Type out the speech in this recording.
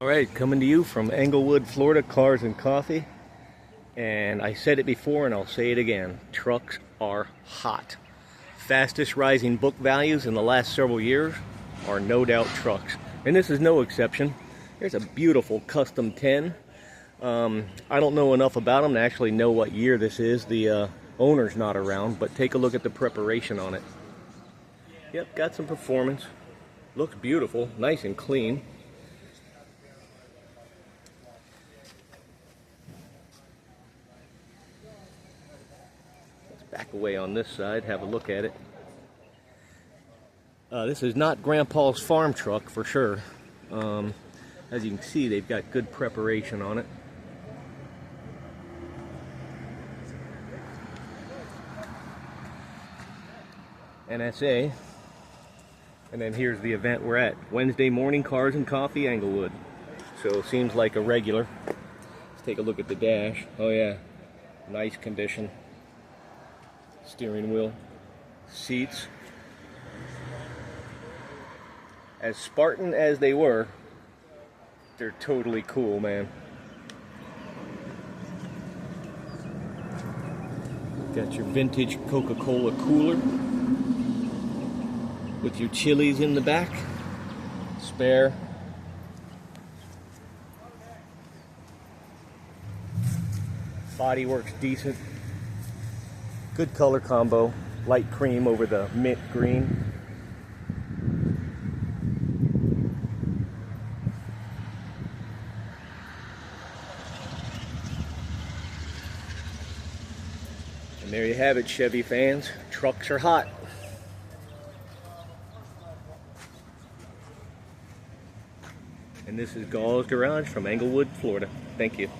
Alright, coming to you from Englewood, Florida, Cars and Coffee. And I said it before and I'll say it again. Trucks are hot. Fastest rising book values in the last several years are no doubt trucks. And this is no exception. There's a beautiful Custom 10. I don't know enough about them to actually know what year this is. The owner's not around, but take a look at the preparation on it. Yep, got some performance. Looks beautiful, nice and clean. Back away on this side, have a look at it. This is not Grandpa's farm truck for sure. As you can see, they've got good preparation on it. NSA. And then here's the event we're at. Wednesday morning, Cars and Coffee, Englewood. So seems like a regular. Let's take a look at the dash. Oh yeah, nice condition. Steering wheel, seats. As Spartan as they were, they're totally cool, man. Got your vintage Coca-Cola cooler with your chilies in the back. Spare. Body works decent. Good color combo, light cream over the mint green. And there you have it, Chevy fans. Trucks are hot. And this is Gall's Garage from Englewood, Florida. Thank you.